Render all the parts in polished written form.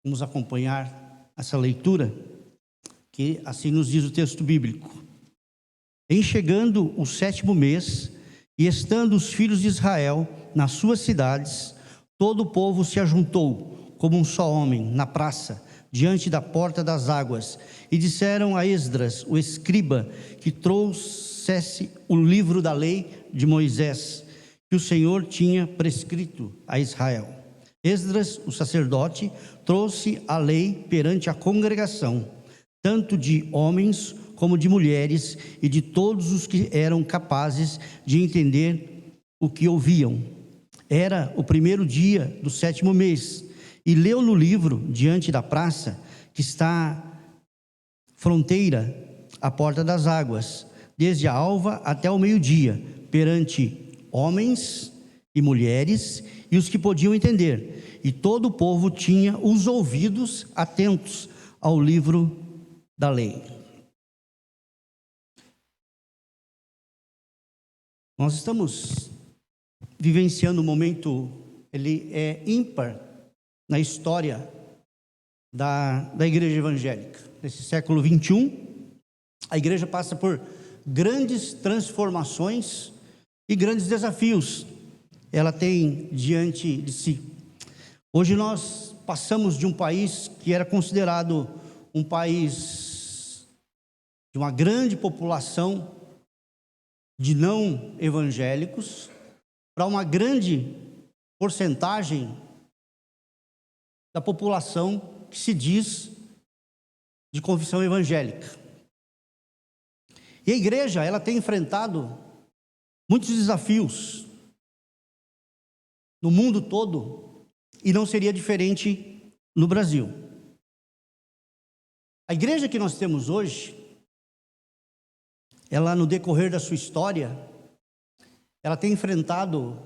Vamos acompanhar essa leitura, que assim nos diz o texto bíblico. Em chegando o 7º mês, e estando os filhos de Israel nas suas cidades, todo o povo se ajuntou como um só homem na praça, diante da porta das águas, e disseram a Esdras, o escriba, que trouxesse o livro da lei de Moisés, que o Senhor tinha prescrito a Israel. Esdras, o sacerdote, trouxe a lei perante a congregação, tanto de homens como de mulheres, e de todos os que eram capazes de entender o que ouviam. Era o 1º dia do 7º mês, e leu no livro diante da praça, que está fronteira à porta das águas, desde a alva até o meio-dia, perante homens e mulheres, e os que podiam entender. E todo o povo tinha os ouvidos atentos ao livro da lei. Nós estamos vivenciando um momento, ele é ímpar na história da igreja evangélica. Nesse século 21, a igreja passa por grandes transformações e grandes desafios. Ela tem diante de si. Hoje nós passamos de um país que era considerado um país de uma grande população de não evangélicos, para uma grande porcentagem da população que se diz de confissão evangélica. E a igreja, ela tem enfrentado muitos desafios no mundo todo, e não seria diferente no Brasil. A igreja que nós temos hoje, ela, no decorrer da sua história, ela tem enfrentado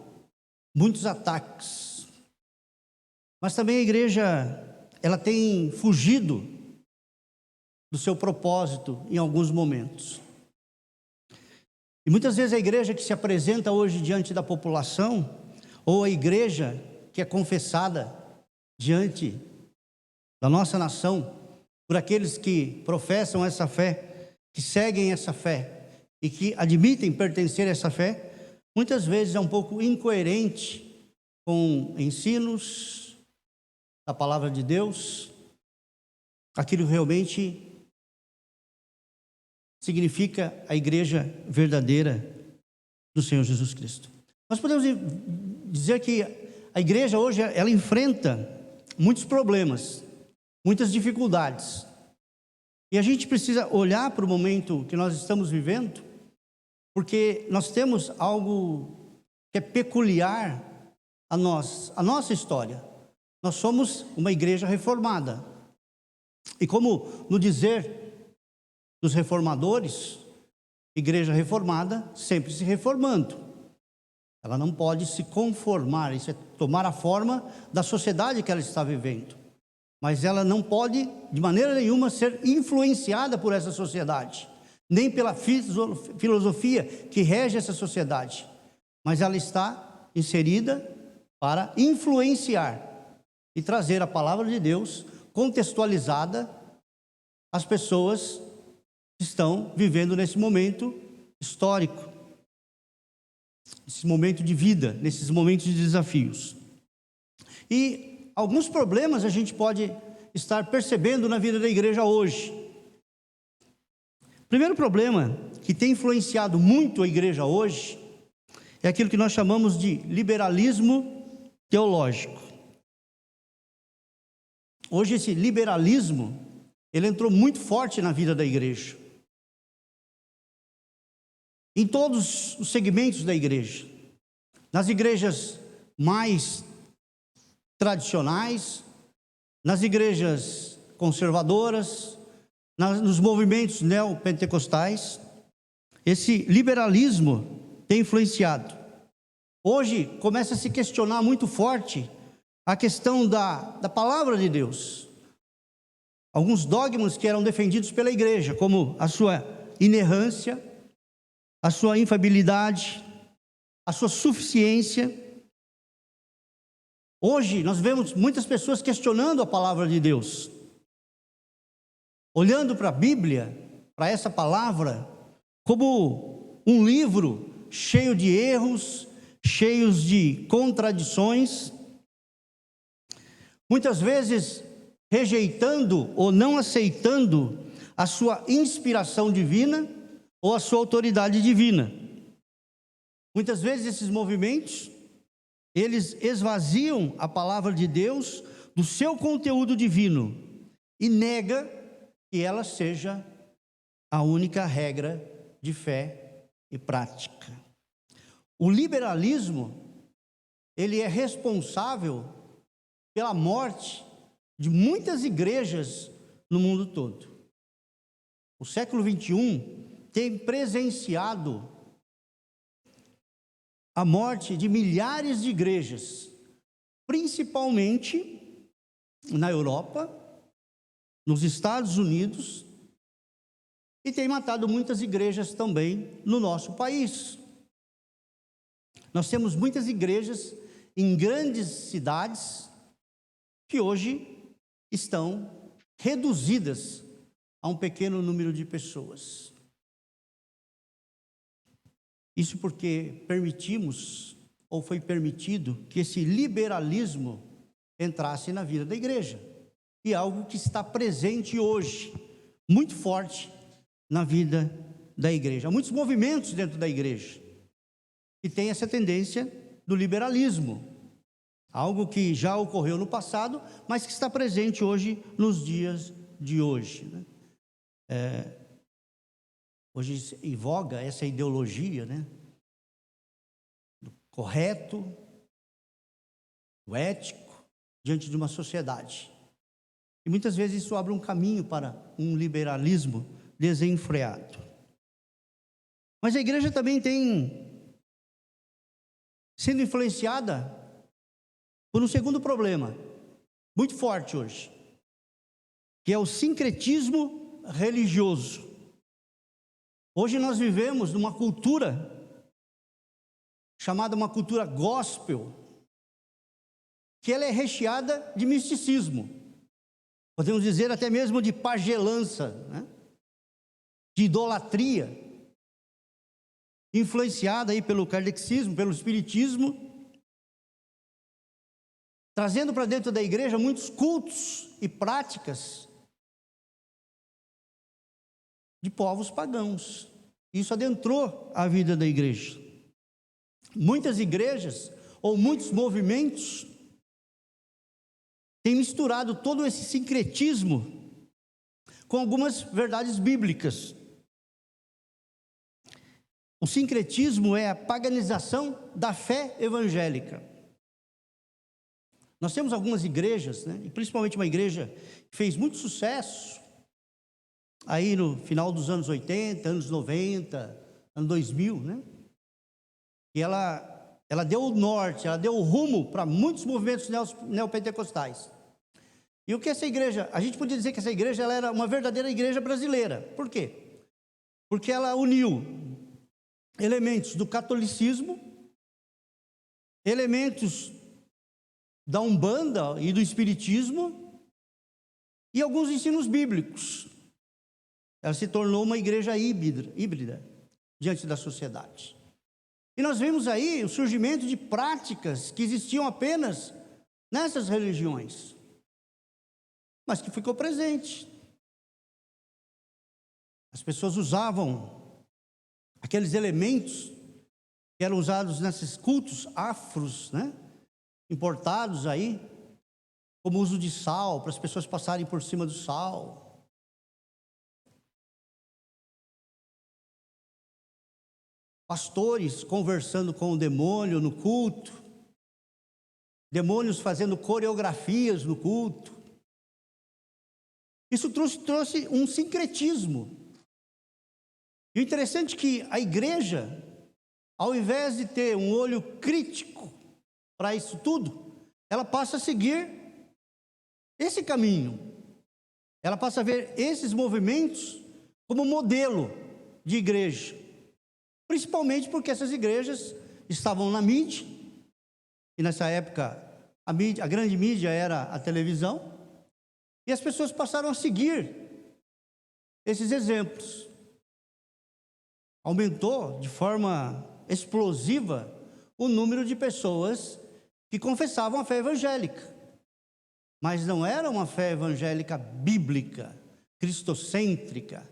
muitos ataques, mas também a igreja, ela tem fugido do seu propósito em alguns momentos. E muitas vezes a igreja que se apresenta hoje diante da população, ou a igreja que é confessada diante da nossa nação, por aqueles que professam essa fé, que seguem essa fé e que admitem pertencer a essa fé, muitas vezes é um pouco incoerente com ensinos da palavra de Deus, aquilo realmente significa a igreja verdadeira do Senhor Jesus Cristo. Nós podemos dizer que a igreja hoje, ela enfrenta muitos problemas, muitas dificuldades. E a gente precisa olhar para o momento que nós estamos vivendo, porque nós temos algo que é peculiar a nós, a nossa história. Nós somos uma igreja reformada. E como no dizer dos reformadores, igreja reformada sempre se reformando. Ela não pode se conformar, isso é tomar a forma da sociedade que ela está vivendo. Mas ela não pode, de maneira nenhuma, ser influenciada por essa sociedade, nem pela filosofia que rege essa sociedade. Mas ela está inserida para influenciar e trazer a palavra de Deus contextualizada às pessoas que estão vivendo nesse momento histórico, nesse momento de vida, nesses momentos de desafios. E alguns problemas a gente pode estar percebendo na vida da igreja hoje. O primeiro problema que tem influenciado muito a igreja hoje é aquilo que nós chamamos de liberalismo teológico. Hoje esse liberalismo, ele entrou muito forte na vida da igreja. Em todos os segmentos da igreja. Nas igrejas mais tradicionais, nas igrejas conservadoras, nos movimentos neopentecostais, esse liberalismo tem influenciado. Hoje começa a se questionar muito forte a questão da palavra de Deus. Alguns dogmas que eram defendidos pela igreja, como a sua inerrância, a sua infalibilidade, a sua suficiência, Hoje nós vemos muitas pessoas questionando a palavra de Deus, olhando para a Bíblia, para essa palavra, como um livro cheio de erros, cheios de contradições, muitas vezes rejeitando ou não aceitando a sua inspiração divina ou a sua autoridade divina. Muitas vezes esses movimentos, eles esvaziam a palavra de Deus do seu conteúdo divino e nega que ela seja a única regra de fé e prática. O liberalismo, ele é responsável pela morte de muitas igrejas no mundo todo. O século XXI tem presenciado a morte de milhares de igrejas, principalmente na Europa, nos Estados Unidos, e tem matado muitas igrejas também no nosso país. Nós temos muitas igrejas em grandes cidades que hoje estão reduzidas a um pequeno número de pessoas. Isso porque permitimos, ou foi permitido, que esse liberalismo entrasse na vida da igreja. E algo que está presente hoje, muito forte na vida da igreja. Há muitos movimentos dentro da igreja que têm essa tendência do liberalismo. Algo que já ocorreu no passado, mas que está presente hoje, nos dias de hoje, né? Hoje em voga essa ideologia, né? Do correto, do ético, diante de uma sociedade. E muitas vezes isso abre um caminho para um liberalismo desenfreado. Mas a igreja também tem sendo influenciada por um segundo problema, muito forte hoje, que é o sincretismo religioso. Hoje nós vivemos numa cultura chamada uma cultura gospel, que ela é recheada de misticismo, podemos dizer até mesmo de pagelança, né? De idolatria, influenciada aí pelo kardexismo, pelo espiritismo, trazendo para dentro da igreja muitos cultos e práticas de povos pagãos. Isso adentrou a vida da igreja. Muitas igrejas, ou muitos movimentos, têm misturado todo esse sincretismo com algumas verdades bíblicas. O sincretismo é a paganização da fé evangélica. Nós temos algumas igrejas, né, e principalmente uma igreja que fez muito sucesso, aí no final dos anos 80, anos 90, ano 2000, né? E ela deu o norte, ela deu o rumo para muitos movimentos neopentecostais. E o que essa igreja, a gente podia dizer que essa igreja ela era uma verdadeira igreja brasileira. Por quê? Porque ela uniu elementos do catolicismo, elementos da Umbanda e do Espiritismo e alguns ensinos bíblicos. Ela se tornou uma igreja híbrida diante da sociedade. E nós vemos aí o surgimento de práticas que existiam apenas nessas religiões, mas que ficou presente. As pessoas usavam aqueles elementos que eram usados nesses cultos afros, né? Importados aí, como o uso de sal, para as pessoas passarem por cima do sal. Pastores conversando com o demônio no culto, demônios fazendo coreografias no culto. Isso trouxe um sincretismo. E o interessante é que a igreja, ao invés de ter um olho crítico para isso tudo, ela passa a seguir esse caminho. Ela passa a ver esses movimentos como modelo de igreja. Principalmente porque essas igrejas estavam na mídia, e nessa época a grande mídia era a televisão, e as pessoas passaram a seguir esses exemplos. Aumentou de forma explosiva o número de pessoas que confessavam a fé evangélica, mas não era uma fé evangélica bíblica, cristocêntrica,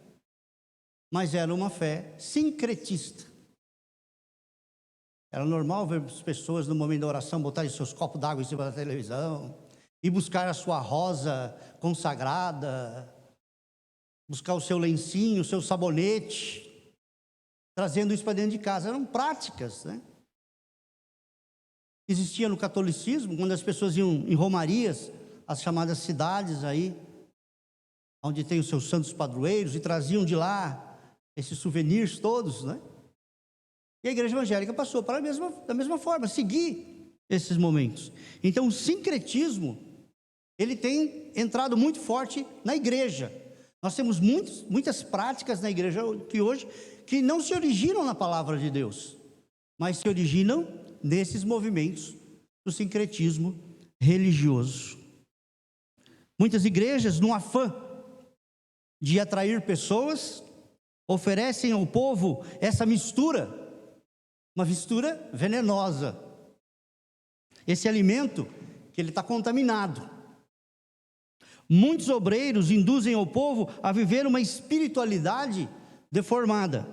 mas era uma fé sincretista. Era normal ver as pessoas no momento da oração botarem seus copos d'água em cima da televisão e buscar a sua rosa consagrada, buscar o seu lencinho, o seu sabonete, trazendo isso para dentro de casa. Eram práticas, né? Existia no catolicismo, quando as pessoas iam em romarias, as chamadas cidades aí, onde tem os seus santos padroeiros, e traziam de lá esses souvenirs todos, né? E a igreja evangélica passou para da mesma forma, seguir esses momentos. Então, o sincretismo, ele tem entrado muito forte na igreja. Nós temos muitas práticas na igreja que hoje, que não se originam na palavra de Deus, mas se originam nesses movimentos do sincretismo religioso. Muitas igrejas, no afã de atrair pessoas, oferecem ao povo essa mistura, uma mistura venenosa. Esse alimento que ele está contaminado. Muitos obreiros induzem ao povo a viver uma espiritualidade deformada.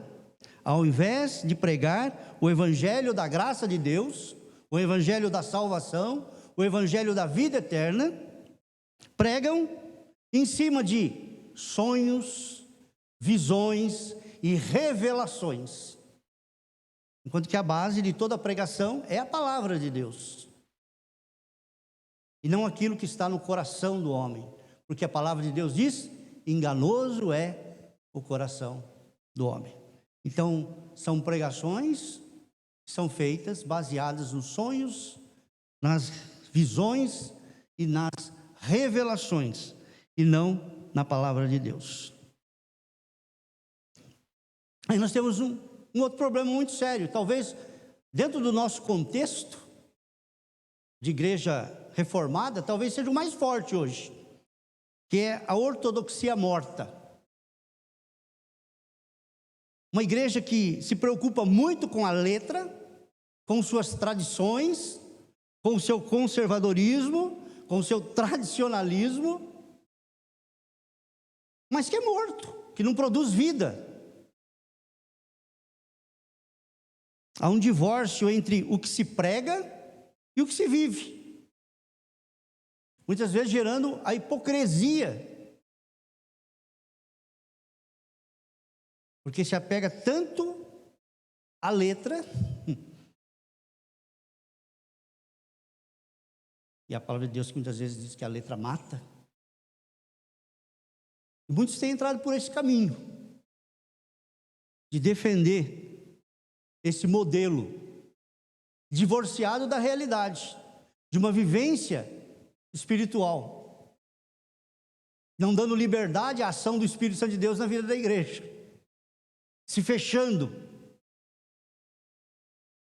Ao invés de pregar o evangelho da graça de Deus, o evangelho da salvação, o evangelho da vida eterna, pregam em cima de sonhos, visões e revelações. Enquanto que a base de toda a pregação é a palavra de Deus. E não aquilo que está no coração do homem. Porque a palavra de Deus diz: enganoso é o coração do homem. Então, são pregações que são feitas baseadas nos sonhos, nas visões e nas revelações, e não na palavra de Deus. Aí nós temos um outro problema muito sério, talvez dentro do nosso contexto de igreja reformada, talvez seja o mais forte hoje, que é a ortodoxia morta. Uma igreja que se preocupa muito com a letra, com suas tradições, com o seu conservadorismo, com o seu tradicionalismo, mas que é morto, que não produz vida. Há um divórcio entre o que se prega e o que se vive. Muitas vezes gerando a hipocrisia. Porque se apega tanto à letra, e a palavra de Deus que muitas vezes diz que a letra mata. E muitos têm entrado por esse caminho, de defender esse modelo divorciado da realidade, de uma vivência espiritual, não dando liberdade à ação do Espírito Santo de Deus na vida da igreja, se fechando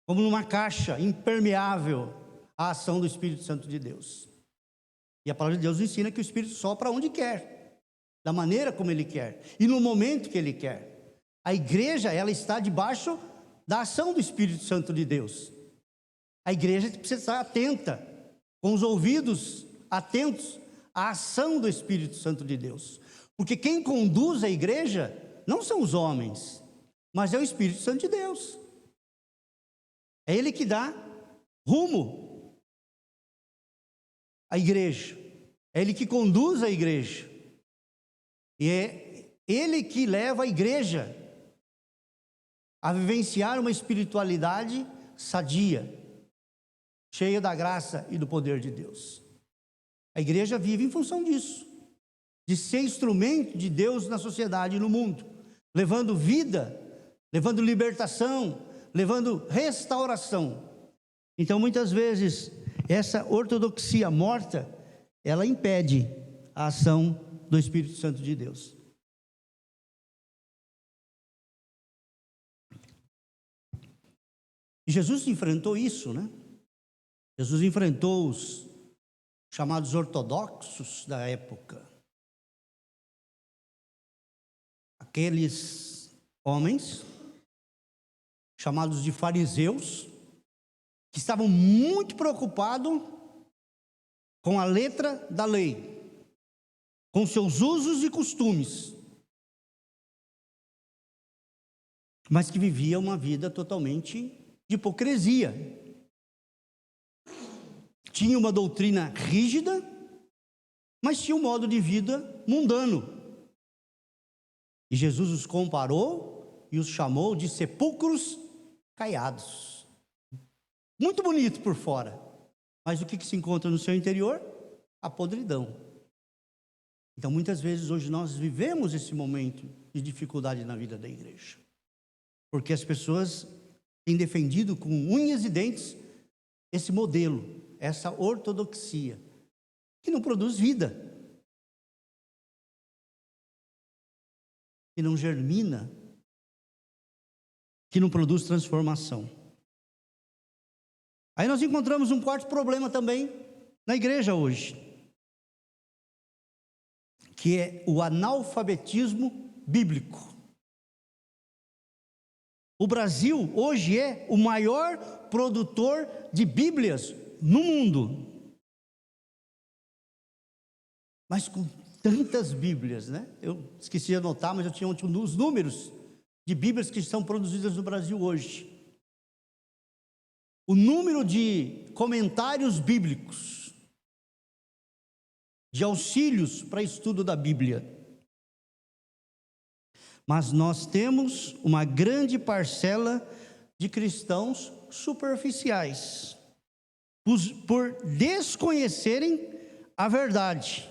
como numa caixa impermeável à ação do Espírito Santo de Deus. E a palavra de Deus ensina que o Espírito sopra onde quer, da maneira como Ele quer e no momento que Ele quer. A igreja, ela está debaixo da ação do Espírito Santo de Deus. A igreja precisa estar atenta, com os ouvidos atentos à ação do Espírito Santo de Deus. Porque quem conduz a igreja não são os homens, mas é o Espírito Santo de Deus. É Ele que dá rumo à igreja. É Ele que conduz a igreja. E é Ele que leva a igreja a vivenciar uma espiritualidade sadia, cheia da graça e do poder de Deus. A igreja vive em função disso, de ser instrumento de Deus na sociedade e no mundo, levando vida, levando libertação, levando restauração. Então, muitas vezes, essa ortodoxia morta, ela impede a ação do Espírito Santo de Deus. Jesus enfrentou isso, né? Jesus enfrentou os chamados ortodoxos da época. Aqueles homens, chamados de fariseus, que estavam muito preocupados com a letra da lei, com seus usos e costumes, mas que viviam uma vida totalmente de hipocrisia. Tinha uma doutrina rígida, mas tinha um modo de vida mundano. E Jesus os comparou e os chamou de sepulcros caiados. Muito bonito por fora, mas o que se encontra no seu interior? A podridão. Então, muitas vezes, hoje nós vivemos esse momento de dificuldade na vida da igreja, porque as pessoas têm defendido com unhas e dentes esse modelo, essa ortodoxia, que não produz vida, que não germina, que não produz transformação. Aí nós encontramos um quarto problema também na igreja hoje, que é o analfabetismo bíblico. O Brasil hoje é o maior produtor de Bíblias no mundo. Mas com tantas Bíblias, né? Eu esqueci de anotar, mas eu tinha os números de Bíblias que são produzidas no Brasil hoje. O número de comentários bíblicos, de auxílios para estudo da Bíblia. Mas nós temos uma grande parcela de cristãos superficiais, por desconhecerem a verdade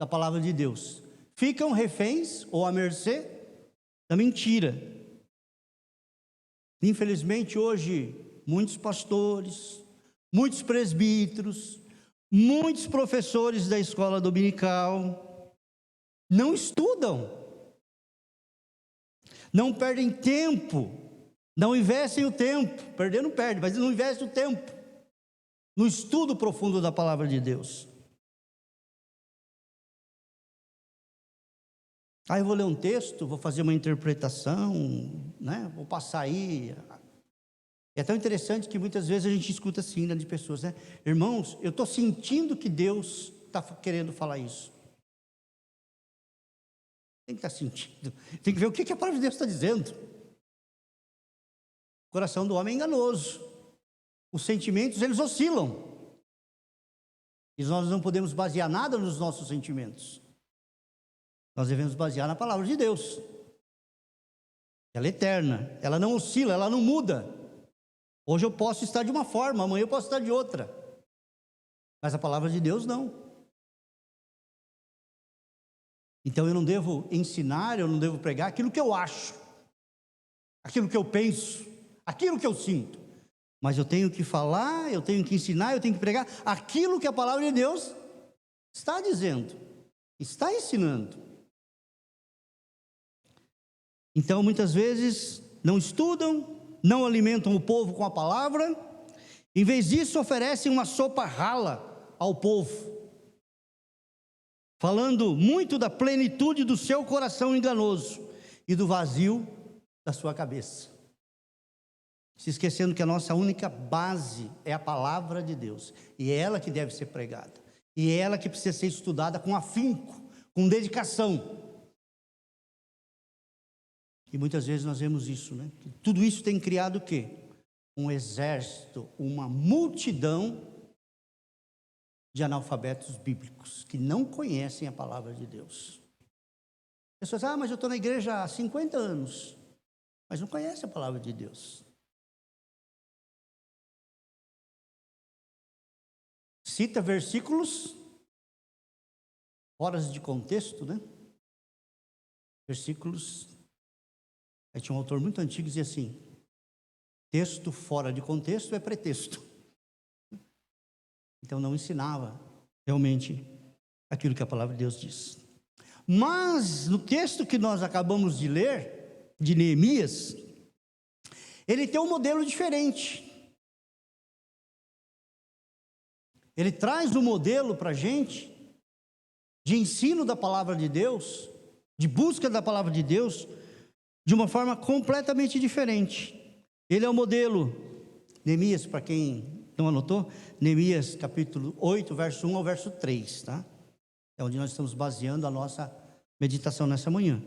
da palavra de Deus. Ficam reféns ou à mercê da mentira. Infelizmente hoje, muitos pastores, muitos presbíteros, muitos professores da escola dominical não estudam, não perdem tempo, não investem o tempo, perder não perde, mas não investem o tempo no estudo profundo da palavra de Deus. Aí eu vou ler um texto, vou fazer uma interpretação, né? Vou passar aí. É tão interessante que muitas vezes a gente escuta assim, né, de pessoas, né? Irmãos, eu estou sentindo que Deus está querendo falar isso. Tem que estar sentindo, tem que ver o que a palavra de Deus está dizendo. O coração do homem é enganoso, os sentimentos eles oscilam, e nós não podemos basear nada nos nossos sentimentos, nós devemos basear na palavra de Deus. Ela é eterna, ela não oscila, ela não muda. Hoje eu posso estar de uma forma, amanhã eu posso estar de outra, mas a palavra de Deus não. Então eu não devo ensinar, eu não devo pregar aquilo que eu acho, aquilo que eu penso, aquilo que eu sinto, mas eu tenho que falar, eu tenho que ensinar, eu tenho que pregar aquilo que a palavra de Deus está dizendo, está ensinando. Então muitas vezes não estudam, não alimentam o povo com a palavra, em vez disso oferecem uma sopa rala ao povo, falando muito da plenitude do seu coração enganoso e do vazio da sua cabeça, se esquecendo que a nossa única base é a palavra de Deus, e é ela que deve ser pregada, e é ela que precisa ser estudada com afinco, com dedicação. E muitas vezes nós vemos isso, né? Tudo isso tem criado o quê? Um exército, uma multidão de analfabetos bíblicos, que não conhecem a palavra de Deus. Pessoas, mas eu estou na igreja há 50 anos, mas não conhecem a palavra de Deus. Cita versículos fora de contexto, né? Versículos. Aí tinha um autor muito antigo que dizia assim: texto fora de contexto é pretexto. Então não ensinava realmente aquilo que a palavra de Deus diz. Mas no texto que nós acabamos de ler, de Neemias, ele tem um modelo diferente. ele traz um modelo para a gente de ensino da palavra de Deus, de busca da palavra de Deus, de uma forma completamente diferente. Ele é o modelo, Neemias, para quem não anotou, Neemias capítulo 8, verso 1 ao verso 3, tá? É onde nós estamos baseando a nossa meditação nessa manhã.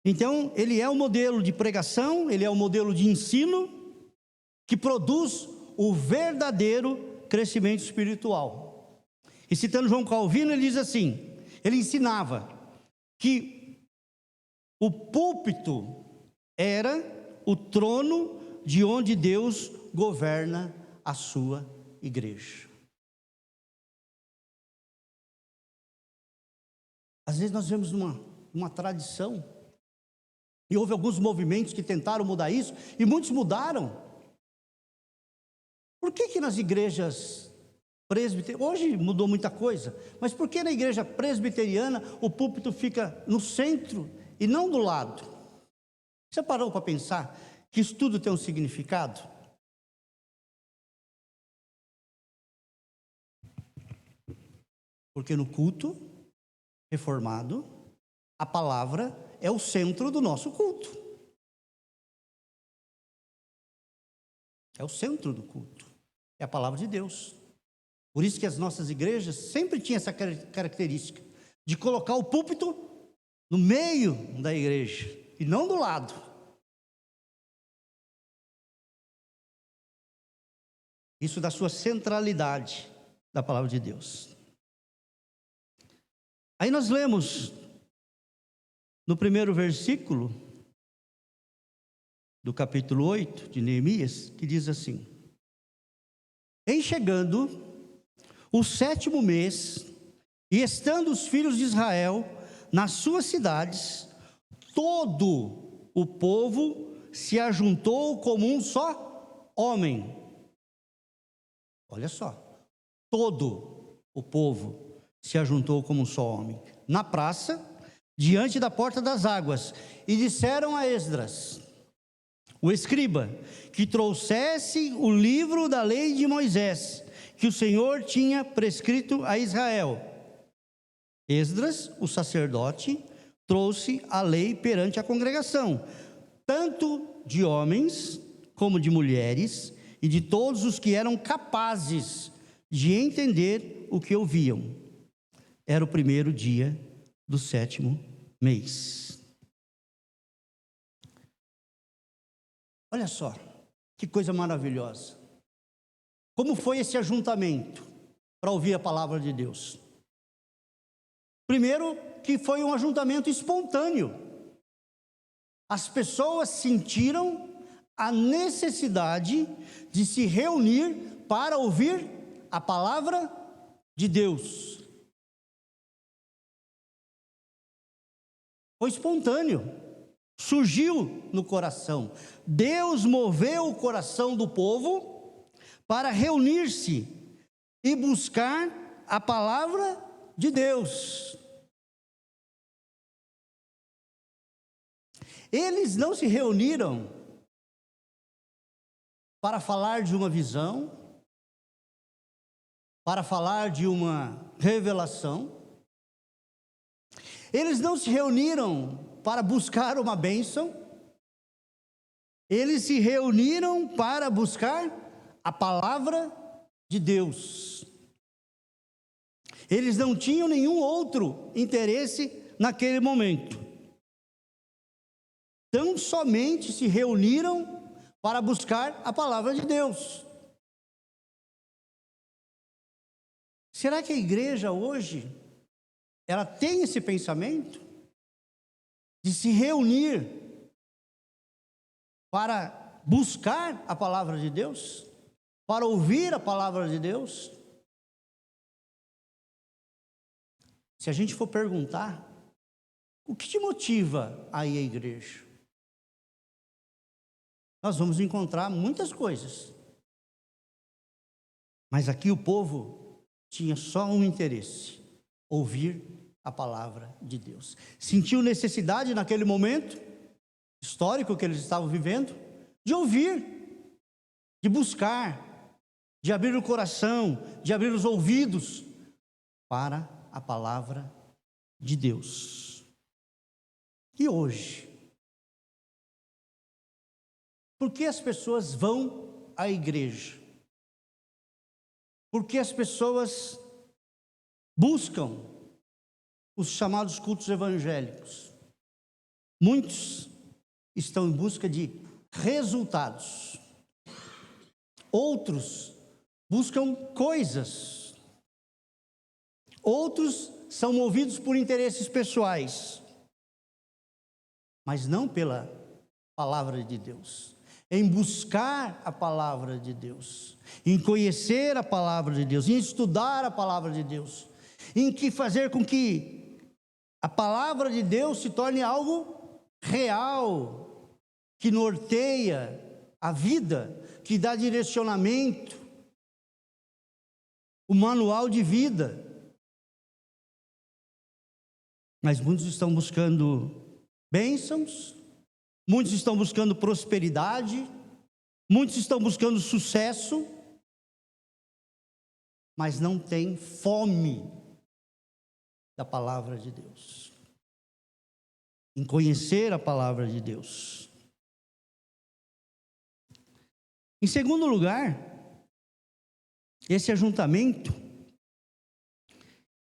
Então, ele é o modelo de pregação, ele é o modelo de ensino, que produz o verdadeiro crescimento espiritual. E citando João Calvino, ele diz assim, ele ensinava que o púlpito era o trono de onde Deus governa a sua igreja. Às vezes nós vemos uma tradição, e houve alguns movimentos que tentaram mudar isso, e muitos mudaram. Por que nas igrejas presbiterianas, hoje mudou muita coisa, mas por que na igreja presbiteriana o púlpito fica no centro e não do lado? Você parou para pensar que isso tudo tem um significado? Porque no culto reformado, a palavra é o centro do nosso culto. É o centro do culto. É a palavra de Deus. Por isso que as nossas igrejas sempre tinham essa característica de colocar o púlpito no meio da igreja e não do lado. Isso da sua centralidade da palavra de Deus. Aí nós lemos no primeiro versículo do capítulo 8 de Neemias, que diz assim: em chegando o 7º mês, e estando os filhos de Israel nas suas cidades, todo o povo se ajuntou como um só homem. Olha só, todo o povo se ajuntou como um só homem, na praça, diante da porta das águas, e disseram a Esdras, o escriba, que trouxesse o livro da lei de Moisés, que o Senhor tinha prescrito a Israel. Esdras, o sacerdote, trouxe a lei perante a congregação, tanto de homens como de mulheres, e de todos os que eram capazes de entender o que ouviam. Era o primeiro dia do 7º mês. Olha só, que coisa maravilhosa. Como foi esse ajuntamento para ouvir a palavra de Deus? Primeiro, que foi um ajuntamento espontâneo. As pessoas sentiram a necessidade de se reunir para ouvir a palavra de Deus. Foi espontâneo, surgiu no coração. Deus moveu o coração do povo para reunir-se e buscar a palavra de Deus. Eles não se reuniram para falar de uma visão, para falar de uma revelação. Eles não se reuniram para buscar uma bênção. Eles se reuniram para buscar a palavra de Deus. Eles não tinham nenhum outro interesse naquele momento. Tão somente se reuniram para buscar a palavra de Deus. Será que a igreja hoje, ela tem esse pensamento de se reunir para buscar a palavra de Deus, para ouvir a palavra de Deus? Se a gente for perguntar, o que te motiva a ir à igreja? Nós vamos encontrar muitas coisas. Mas aqui o povo tinha só um interesse: ouvir a palavra de Deus. Sentiu necessidade naquele momento histórico que eles estavam vivendo, de ouvir, de buscar, de abrir o coração, de abrir os ouvidos para a palavra de Deus. E hoje, por que as pessoas vão à igreja? Por que as pessoas buscam os chamados cultos evangélicos? Muitos estão em busca de resultados. Outros buscam coisas. Outros são movidos por interesses pessoais, mas não pela palavra de Deus. Em buscar a palavra de Deus, em conhecer a palavra de Deus, em estudar a palavra de Deus, em que fazer com que a palavra de Deus se torne algo real, que norteia a vida, que dá direcionamento, o manual de vida. Mas muitos estão buscando bênçãos, muitos estão buscando prosperidade, muitos estão buscando sucesso, mas não têm fome da palavra de Deus, em conhecer a palavra de Deus. Em segundo lugar, esse ajuntamento,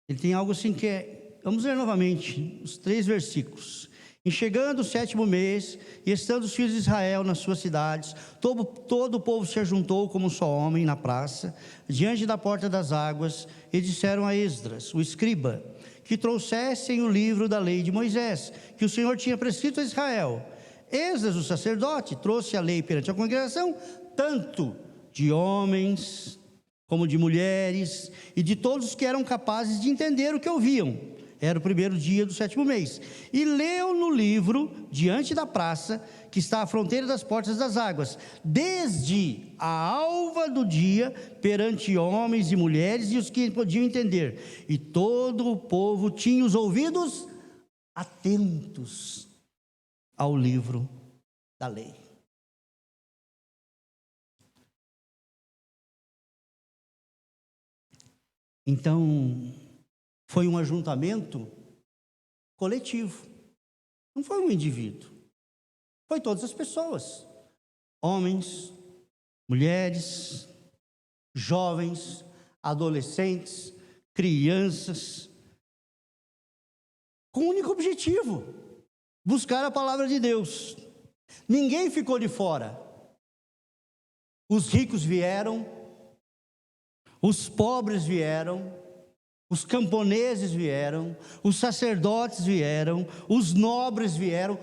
ele tem algo assim que é, vamos ler novamente os 3 versículos. Em chegando o 7º mês, e estando os filhos de Israel nas suas cidades, todo o povo se ajuntou como um só homem na praça, diante da porta das águas, e disseram a Esdras, o escriba, que trouxessem o livro da lei de Moisés, que o Senhor tinha prescrito a Israel. Esdras, o sacerdote, trouxe a lei perante a congregação, tanto de homens como de mulheres, e de todos que eram capazes de entender o que ouviam. Era o 1º dia do 7º mês. E leu no livro, diante da praça, que está à fronteira das portas das águas, desde a alva do dia, perante homens e mulheres e os que podiam entender. E todo o povo tinha os ouvidos atentos ao livro da lei. Então, foi um ajuntamento coletivo, não foi um indivíduo, foi todas as pessoas, homens, mulheres, jovens, adolescentes, crianças, com um único objetivo: buscar a palavra de Deus. Ninguém ficou de fora. Os ricos vieram, os pobres vieram, os camponeses vieram, os sacerdotes vieram, os nobres vieram,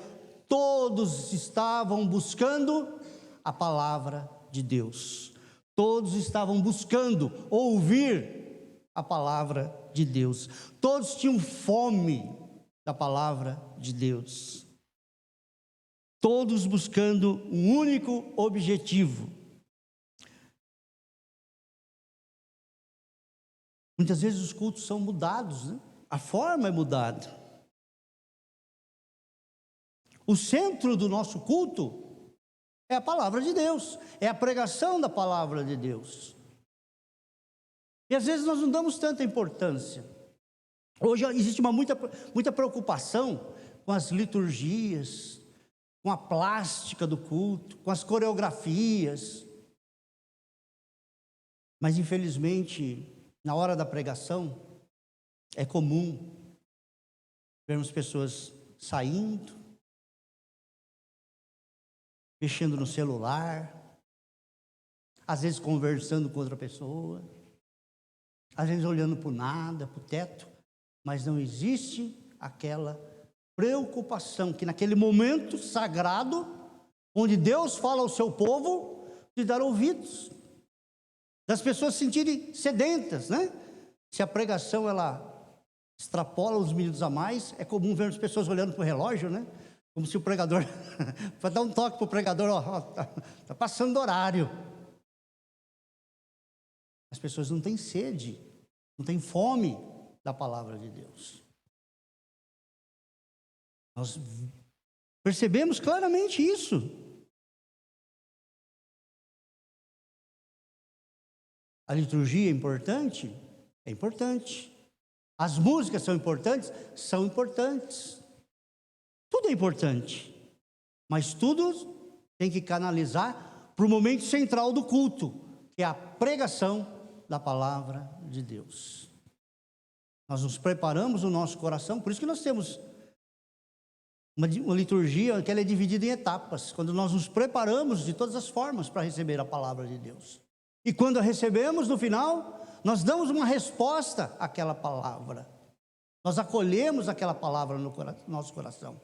todos estavam buscando a palavra de Deus. Todos estavam buscando ouvir a palavra de Deus. Todos tinham fome da palavra de Deus. Todos buscando um único objetivo. Muitas vezes os cultos são mudados, né? A forma é mudada. O centro do nosso culto é a palavra de Deus, é a pregação da palavra de Deus. E às vezes nós não damos tanta importância. Hoje existe muita preocupação com as liturgias, com a plástica do culto, com as coreografias. Mas infelizmente, na hora da pregação, é comum vermos pessoas saindo, mexendo no celular, às vezes conversando com outra pessoa, às vezes olhando para o nada, para o teto, mas não existe aquela preocupação que naquele momento sagrado, onde Deus fala ao seu povo, de dar ouvidos, das pessoas se sentirem sedentas, né? Se a pregação ela extrapola os minutos a mais, é comum ver as pessoas olhando para o relógio, né? Como se o pregador, para dar um toque para o pregador, está passando do horário. As pessoas não têm sede, não têm fome da palavra de Deus. Nós percebemos claramente isso. A liturgia é importante? É importante. As músicas são importantes? São importantes. Tudo é importante. Mas tudo tem que canalizar para o momento central do culto, que é a pregação da palavra de Deus. Nós nos preparamos o nosso coração, por isso que nós temos uma liturgia que ela é dividida em etapas, quando nós nos preparamos de todas as formas para receber a palavra de Deus. E quando a recebemos, no final, nós damos uma resposta àquela palavra. Nós acolhemos aquela palavra no nosso coração.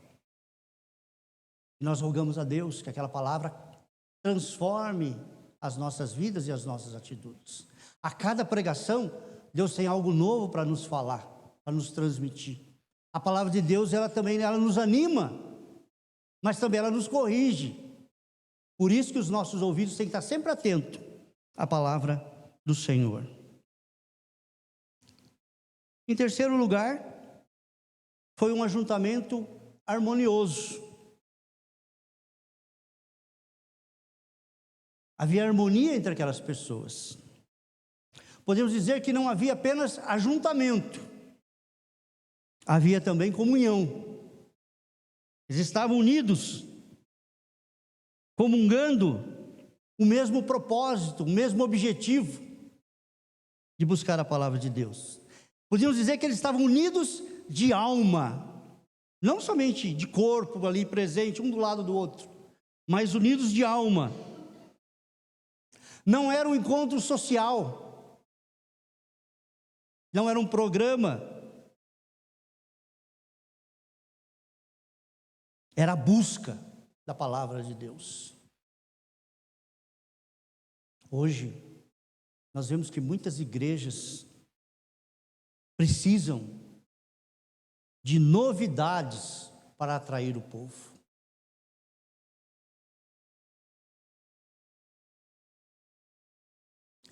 E nós rogamos a Deus que aquela palavra transforme as nossas vidas e as nossas atitudes. A cada pregação, Deus tem algo novo para nos falar, para nos transmitir. A palavra de Deus, ela nos anima, mas também ela nos corrige. Por isso que os nossos ouvidos têm que estar sempre atentos à palavra do Senhor. Em terceiro lugar, foi um ajuntamento harmonioso. Havia harmonia entre aquelas pessoas. Podemos dizer que não havia apenas ajuntamento, havia também comunhão. Eles estavam unidos, comungando o mesmo propósito, o mesmo objetivo de buscar a palavra de Deus. Podíamos dizer que eles estavam unidos de alma, não somente de corpo ali presente, um do lado do outro, mas unidos de alma. Não era um encontro social, não era um programa, era a busca da palavra de Deus. Hoje, nós vemos que muitas igrejas precisam de novidades para atrair o povo.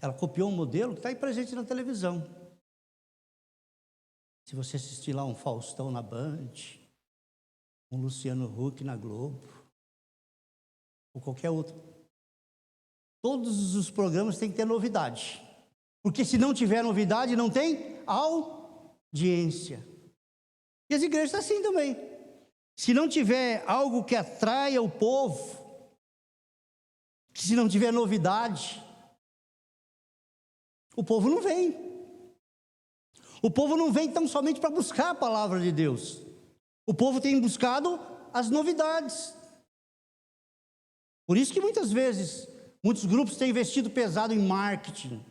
Ela copiou um modelo que está aí presente na televisão. Se você assistir lá um Faustão na Band, um Luciano Huck na Globo, ou qualquer outro, todos os programas têm que ter novidade. Porque se não tiver novidade, não tem audiência. E as igrejas estão assim também. Se não tiver algo que atraia o povo, se não tiver novidade, o povo não vem. O povo não vem tão somente para buscar a palavra de Deus. O povo tem buscado as novidades. Por isso que muitas vezes, muitos grupos têm investido pesado em marketing,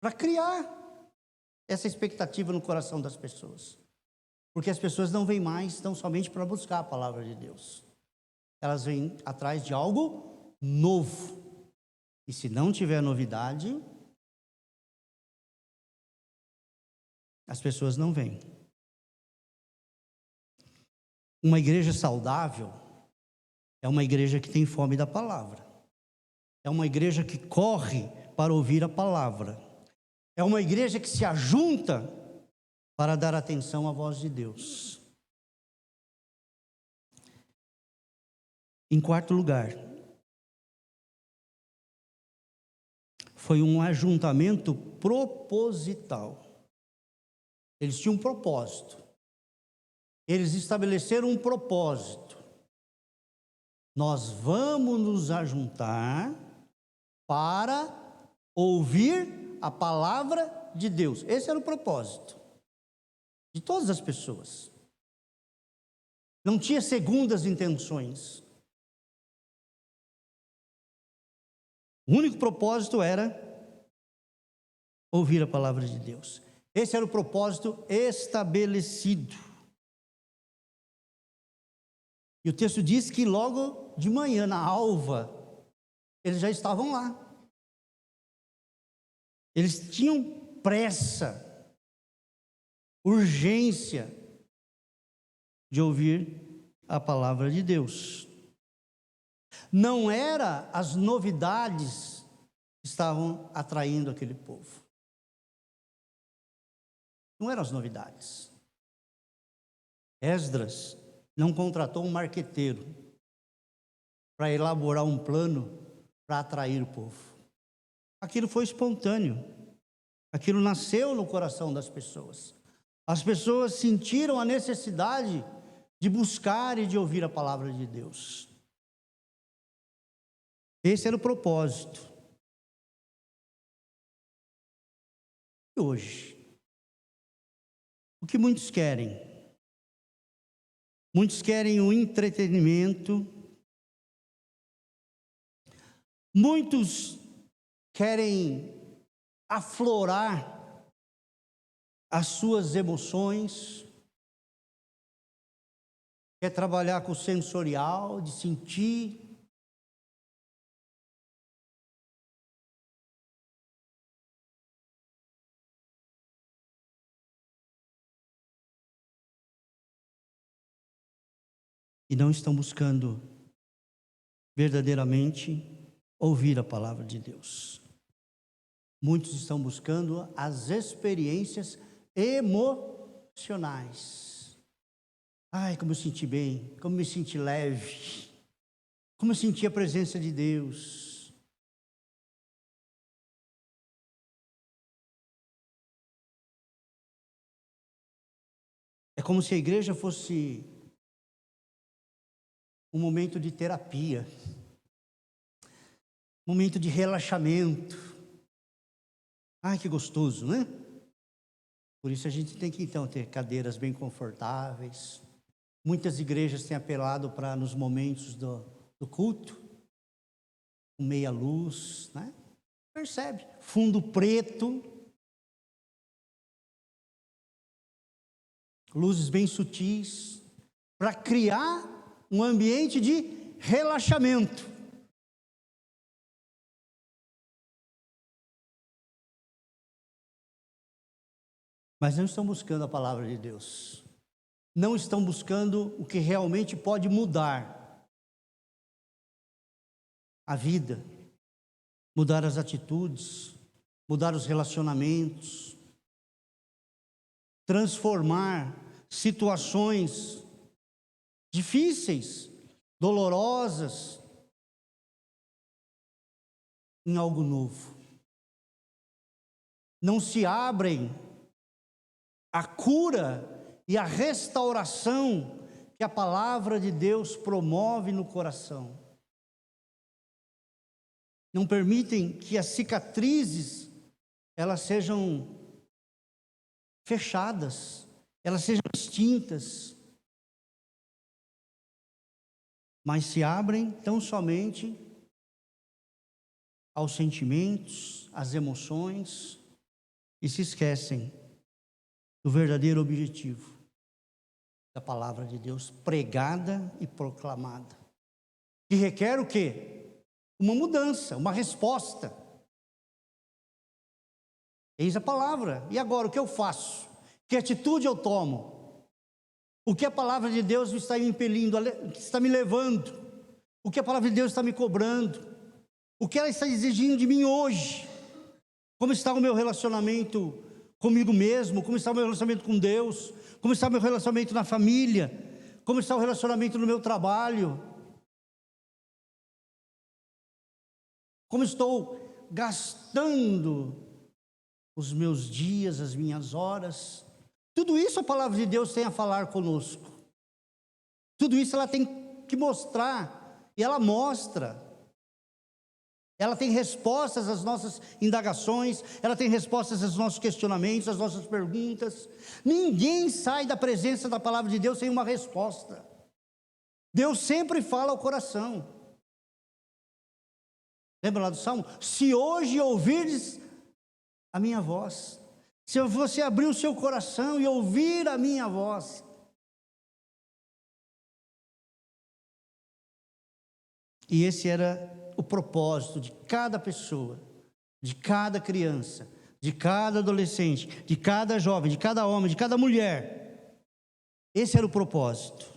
para criar essa expectativa no coração das pessoas. Porque as pessoas não vêm mais tão somente para buscar a palavra de Deus. Elas vêm atrás de algo novo. E se não tiver novidade, as pessoas não vêm. Uma igreja saudável é uma igreja que tem fome da palavra. É uma igreja que corre para ouvir a palavra. É uma igreja que se ajunta para dar atenção à voz de Deus. Em quarto lugar, foi um ajuntamento proposital. Eles tinham um propósito. Eles estabeleceram um propósito. Nós vamos nos ajuntar para ouvir a palavra de Deus. Esse era o propósito de todas as pessoas. Não tinha segundas intenções. O único propósito era ouvir a palavra de Deus. Esse era o propósito estabelecido. E o texto diz que logo de manhã, na alva, eles já estavam lá. Eles tinham pressa, urgência de ouvir a palavra de Deus. Não era as novidades que estavam atraindo aquele povo. Não eram as novidades. Esdras não contratou um marqueteiro para elaborar um plano para atrair o povo. aquilo foi espontâneo, aquilo nasceu no coração das pessoas. As pessoas sentiram a necessidade de buscar e de ouvir a palavra de Deus. Esse era o propósito. E hoje, o que muitos querem? Muitos querem o entretenimento, muitos querem aflorar as suas emoções, quer trabalhar com o sensorial, de sentir. E não estão buscando verdadeiramente ouvir a palavra de Deus. Muitos estão buscando as experiências emocionais. Ai, como eu senti bem, como me senti leve, como eu senti a presença de Deus. É como se a igreja fosse um momento de terapia, momento de relaxamento. Ai, que gostoso, né? Por isso a gente tem que então ter cadeiras bem confortáveis. Muitas igrejas têm apelado para nos momentos do culto, com meia luz, né? Percebe? Fundo preto, luzes bem sutis, para criar um ambiente de relaxamento. Mas não estão buscando a palavra de Deus. Não estão buscando o que realmente pode mudar a vida, mudar as atitudes, mudar os relacionamentos, transformar situações difíceis, dolorosas, em algo novo. Não se abrem à cura e à restauração que a palavra de Deus promove no coração. Não permitem que as cicatrizes elas sejam fechadas, elas sejam extintas, mas se abrem tão somente aos sentimentos, às emoções, e se esquecem do verdadeiro objetivo da palavra de Deus pregada e proclamada, que requer o quê? Uma mudança, uma resposta. Eis a palavra. E agora, o que eu faço? Que atitude eu tomo? O que a palavra de Deus está me impelindo, está me levando? O que a palavra de Deus está me cobrando? O que ela está exigindo de mim hoje? Como está o meu relacionamento comigo mesmo? Como está o meu relacionamento com Deus? Como está o meu relacionamento na família? Como está o relacionamento no meu trabalho? Como estou gastando os meus dias, as minhas horas? Tudo isso a palavra de Deus tem a falar conosco. Tudo isso ela tem que mostrar, e ela mostra. Ela tem respostas às nossas indagações, ela tem respostas aos nossos questionamentos, às nossas perguntas. Ninguém sai da presença da palavra de Deus sem uma resposta. Deus sempre fala ao coração. Lembra lá do Salmo? Se hoje ouvirdes a minha voz, se você abrir o seu coração e ouvir a minha voz. E esse era o propósito de cada pessoa, de cada criança, de cada adolescente, de cada jovem, de cada homem, de cada mulher. Esse era o propósito.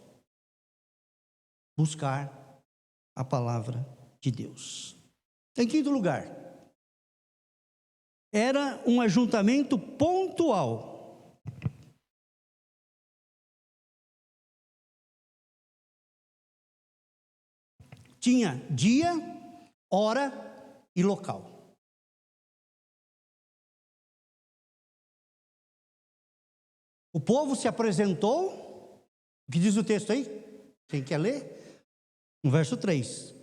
Buscar a palavra de Deus. Em quinto lugar, era um ajuntamento pontual. Tinha dia, hora e local. O povo se apresentou. O que diz o texto aí? Quem quer ler? No verso 3.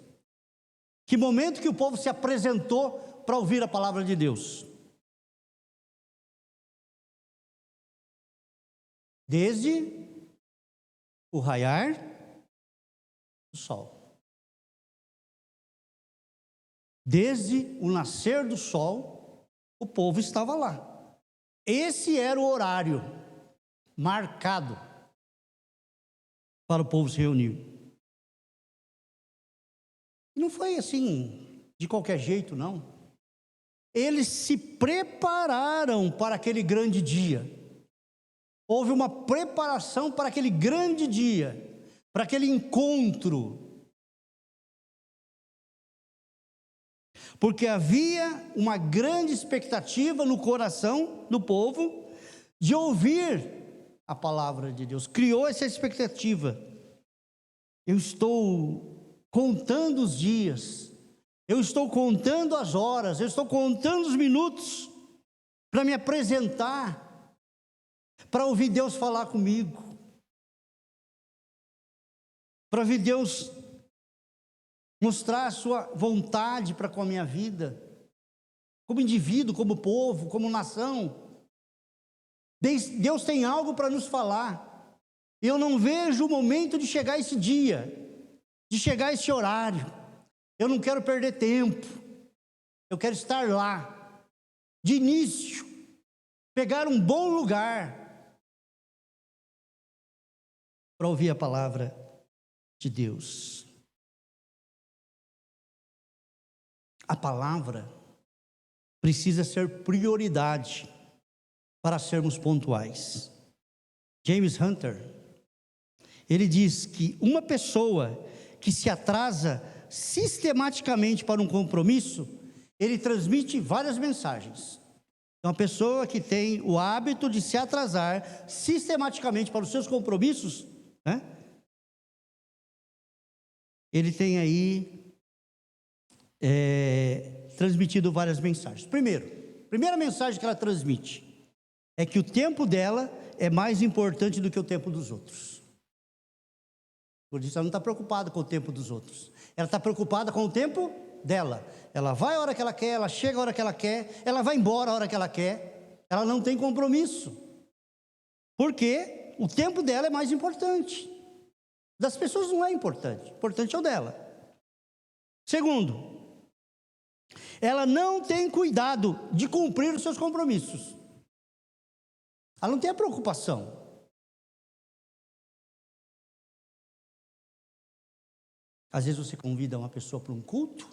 Que momento que o povo se apresentou para ouvir a palavra de Deus? Desde o raiar do sol. Desde o nascer do sol, o povo estava lá. Esse era o horário marcado para o povo se reunir. E não foi assim, de qualquer jeito, não. Eles se prepararam para aquele grande dia. Houve uma preparação para aquele grande dia, para aquele encontro. Porque havia uma grande expectativa no coração do povo de ouvir a palavra de Deus. Criou essa expectativa. Eu estou contando os dias, eu estou contando as horas, eu estou contando os minutos para me apresentar, para ouvir Deus falar comigo, para ouvir Deus mostrar a sua vontade para com a minha vida, como indivíduo, como povo, como nação. Deus tem algo para nos falar. Eu não vejo o momento de chegar esse dia, de chegar esse horário. Eu não quero perder tempo. Eu quero estar lá, de início, pegar um bom lugar para ouvir a palavra de Deus. A palavra precisa ser prioridade para sermos pontuais. James Hunter, ele diz que uma pessoa que se atrasa sistematicamente para um compromisso, ele transmite várias mensagens. Então, uma pessoa que tem o hábito de se atrasar sistematicamente para os seus compromissos, né? Ele tem aí transmitido várias mensagens. Primeira mensagem que ela transmite é que o tempo dela é mais importante do que o tempo dos outros. Por isso ela não está preocupada com o tempo dos outros. Ela está preocupada com o tempo dela. Ela vai a hora que ela quer, ela chega a hora que ela quer, ela vai embora a hora que ela quer. Ela não tem compromisso. Porque o tempo dela é mais importante. Das pessoas não é importante. O importante é o dela. Segundo, ela não tem cuidado de cumprir os seus compromissos. Ela não tem a preocupação. Às vezes você convida uma pessoa para um culto,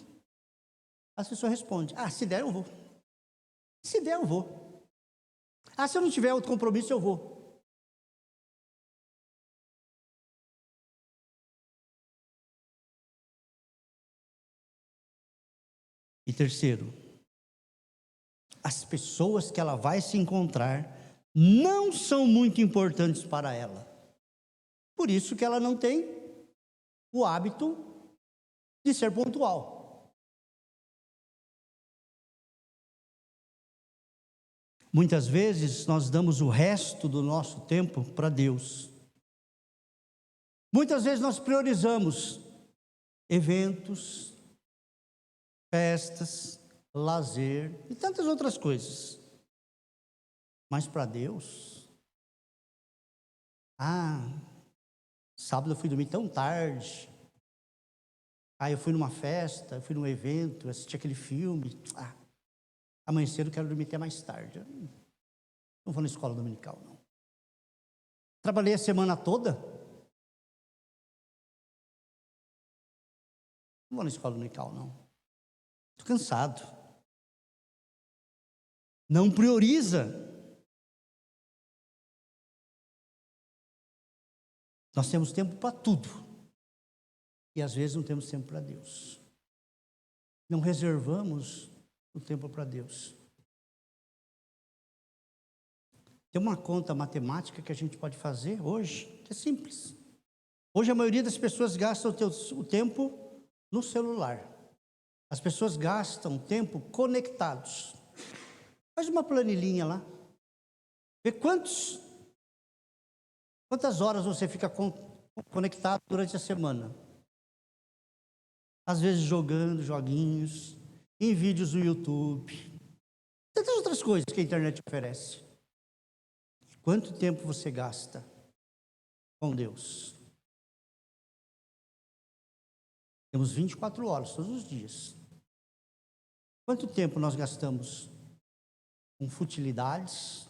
a pessoa responde: se der eu vou. Se der eu vou. Se eu não tiver outro compromisso eu vou. E terceiro, as pessoas que ela vai se encontrar não são muito importantes para ela. Por isso que ela não tem o hábito de ser pontual. Muitas vezes nós damos o resto do nosso tempo para Deus. Muitas vezes nós priorizamos eventos, festas, lazer e tantas outras coisas. Mas para Deus, sábado eu fui dormir tão tarde. Eu fui numa festa, eu fui num evento, assisti aquele filme. Amanhã cedo eu quero dormir até mais tarde. Eu não vou na escola dominical, não. Trabalhei a semana toda. Não vou na escola dominical, não. Estou cansado. Não prioriza. Nós temos tempo para tudo. E às vezes não temos tempo para Deus. Não reservamos o tempo para Deus. Tem uma conta matemática que a gente pode fazer hoje, que é simples. Hoje a maioria das pessoas gastam o tempo no celular. As pessoas gastam tempo conectados. Faz uma planilhinha lá. Vê quantos Quantas horas você fica conectado durante a semana? Às vezes jogando joguinhos, em vídeos no YouTube, tantas outras coisas que a internet oferece. Quanto tempo você gasta com Deus? Temos 24 horas todos os dias. Quanto tempo nós gastamos com futilidades?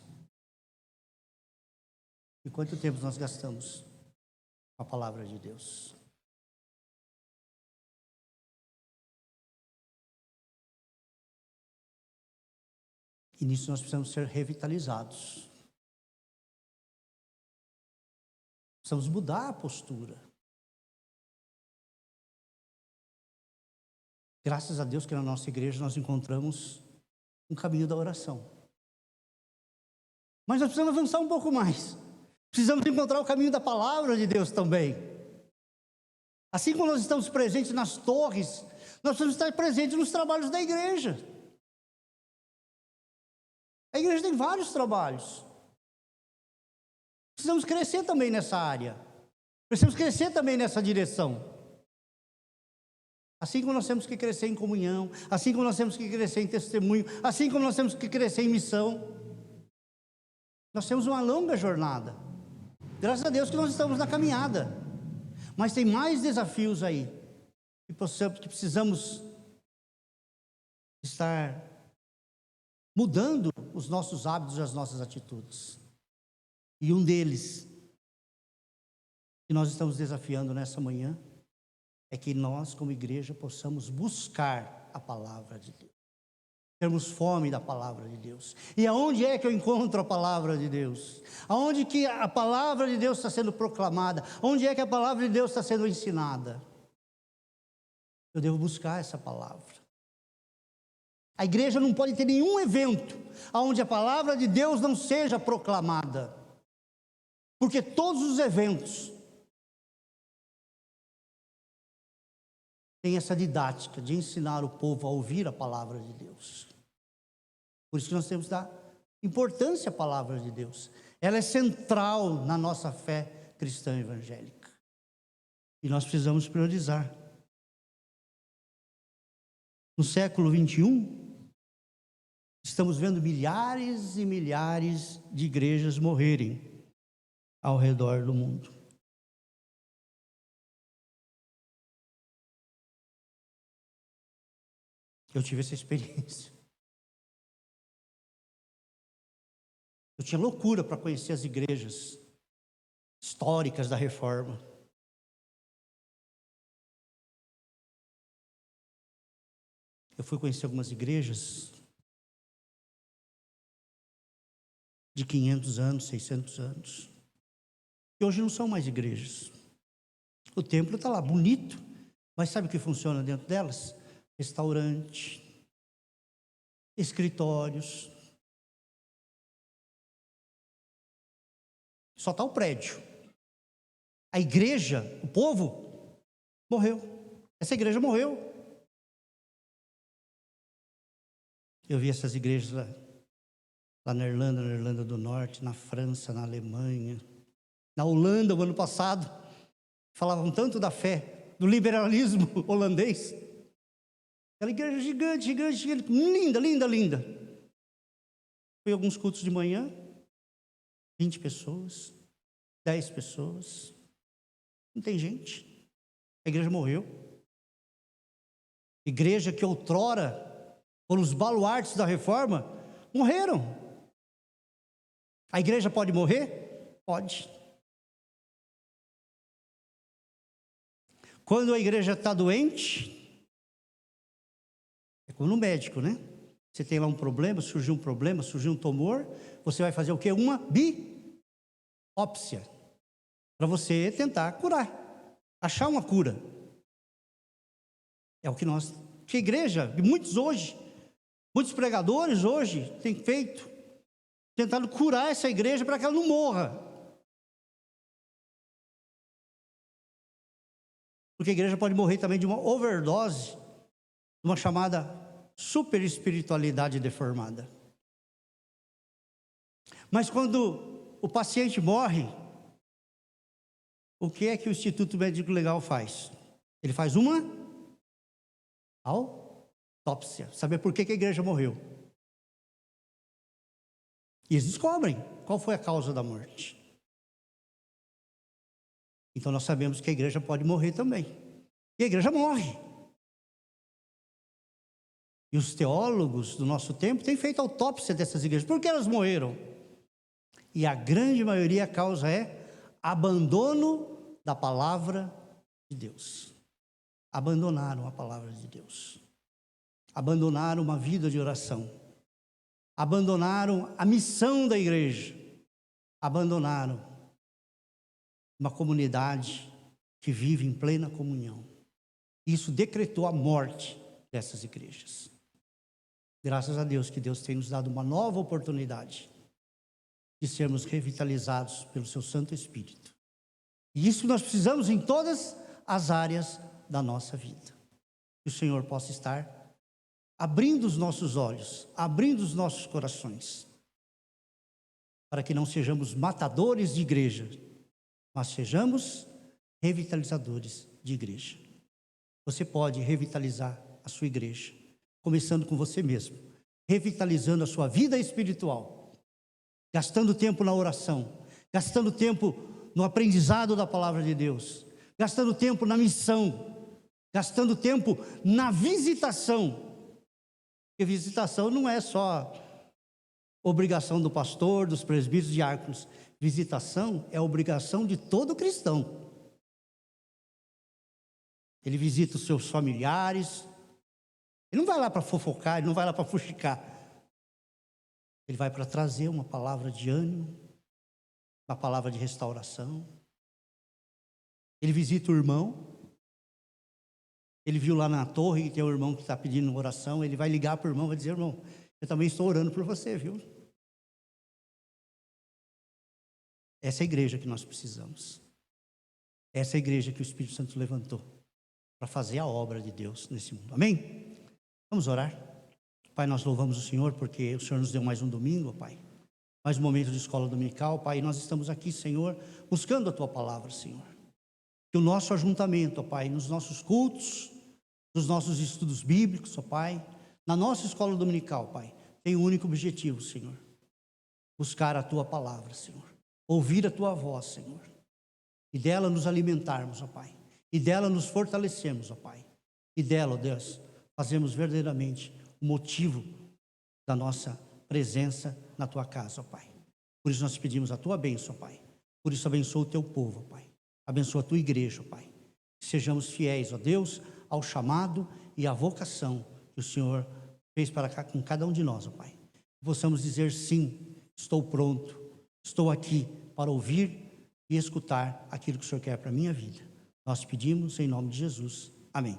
E quanto tempo nós gastamos com a palavra de Deus? E nisso nós precisamos ser revitalizados. Precisamos mudar a postura. Graças a Deus que na nossa igreja nós encontramos um caminho da oração. Mas nós precisamos avançar um pouco mais. Precisamos encontrar o caminho da palavra de Deus também. Assim como nós estamos presentes nas torres, nós precisamos estar presentes nos trabalhos da igreja. A igreja tem vários trabalhos. Precisamos crescer também nessa área. Precisamos crescer também nessa direção. Assim como nós temos que crescer em comunhão, assim como nós temos que crescer em testemunho, assim como nós temos que crescer em missão. Nós temos uma longa jornada. Graças a Deus que nós estamos na caminhada. Mas tem mais desafios aí. Que precisamos estar mudando os nossos hábitos e as nossas atitudes. E um deles, que nós estamos desafiando nessa manhã, é que nós, como igreja, possamos buscar a palavra de Deus. Termos fome da palavra de Deus. E aonde é que eu encontro a palavra de Deus? Aonde que a palavra de Deus está sendo proclamada? Onde é que a palavra de Deus está sendo ensinada? Eu devo buscar essa palavra. A igreja não pode ter nenhum evento onde a palavra de Deus não seja proclamada. Porque todos os eventos têm essa didática de ensinar o povo a ouvir a palavra de Deus. Por isso que nós temos que dar importância à palavra de Deus. Ela é central na nossa fé cristã evangélica. E nós precisamos priorizar. No século 21, estamos vendo milhares e milhares de igrejas morrerem ao redor do mundo. Eu tive essa experiência. Eu tinha loucura para conhecer as igrejas históricas da Reforma. Eu fui conhecer algumas igrejas de 500 anos, 600 anos. E hoje não são mais igrejas. O templo está lá, bonito, mas sabe o que funciona dentro delas? Restaurante, escritórios. Só está o prédio. A igreja, o povo, morreu. Essa igreja morreu. Eu vi essas igrejas lá na Irlanda do Norte, na França, na Alemanha, na Holanda, o ano passado. Falavam tanto da fé, do liberalismo holandês. Aquela igreja gigante, gigante, gigante, linda, linda, linda. Fui a alguns cultos de manhã, 20 pessoas, 10 pessoas. Não tem gente. A igreja morreu. Igreja que outrora foram os baluartes da Reforma, morreram. A igreja pode morrer? Pode. Quando a igreja está doente, é como no médico, né? Você tem lá um problema, surgiu um tumor, você vai fazer o quê? Uma biópsia, para você tentar curar, achar uma cura. É o que que a igreja, muitos pregadores hoje têm feito, tentando curar essa igreja para que ela não morra. Porque a igreja pode morrer também de uma overdose, uma chamada super espiritualidade deformada. Mas quando o paciente morre, O que é que o Instituto Médico Legal faz? Ele faz uma autópsia, saber por que a igreja morreu. E eles descobrem qual foi a causa da morte. Então nós sabemos que a igreja pode morrer também. E a igreja morre. E os teólogos do nosso tempo têm feito autópsia dessas igrejas. Por que elas morreram? E a grande maioria, a causa é abandono da palavra de Deus. Abandonaram a palavra de Deus. Abandonaram uma vida de oração. Abandonaram a missão da igreja. Abandonaram uma comunidade que vive em plena comunhão. Isso decretou a morte dessas igrejas. Graças a Deus que Deus tem nos dado uma nova oportunidade de sermos revitalizados pelo seu Santo Espírito. E isso nós precisamos em todas as áreas da nossa vida. Que o Senhor possa estar abrindo os nossos olhos, abrindo os nossos corações, para que não sejamos matadores de igreja, mas sejamos revitalizadores de igreja. Você pode revitalizar a sua igreja, começando com você mesmo, revitalizando a sua vida espiritual, gastando tempo na oração, gastando tempo no aprendizado da palavra de Deus, gastando tempo na missão, gastando tempo na visitação. Porque visitação não é só obrigação do pastor, dos presbíteros e diáconos. Visitação é obrigação de todo cristão. Ele visita os seus familiares. Ele não vai lá para fofocar, ele não vai lá para fuxicar. Ele vai para trazer uma palavra de ânimo, uma palavra de restauração. Ele visita o irmão. Ele viu lá na torre que tem um irmão que está pedindo oração. Ele vai ligar para o irmão e vai dizer: irmão, eu também estou orando por você, viu? Essa é a igreja que nós precisamos. Essa é a igreja que o Espírito Santo levantou para fazer a obra de Deus nesse mundo. Amém? Vamos orar. Pai, nós louvamos o Senhor porque o Senhor nos deu mais um domingo, Pai. Mais um momento de escola dominical, Pai. E nós estamos aqui, Senhor, buscando a Tua palavra, Senhor. Que o nosso ajuntamento, ó Pai, nos nossos cultos, nos nossos estudos bíblicos, ó Pai, na nossa escola dominical, Pai, tem um único objetivo, Senhor. Buscar a Tua palavra, Senhor. Ouvir a Tua voz, Senhor. E dela nos alimentarmos, ó Pai. E dela nos fortalecermos, ó Pai. E dela, ó Deus, fazemos verdadeiramente o motivo da nossa presença na Tua casa, ó Pai. Por isso nós pedimos a Tua bênção, ó Pai. Por isso abençoa o Teu povo, ó Pai. Abençoa a Tua igreja, ó Pai. Que sejamos fiéis, ó Deus, ao chamado e à vocação que o Senhor fez para cá com cada um de nós, ó Pai. Que possamos dizer sim, estou pronto, estou aqui para ouvir e escutar aquilo que o Senhor quer para a minha vida. Nós pedimos em nome de Jesus. Amém.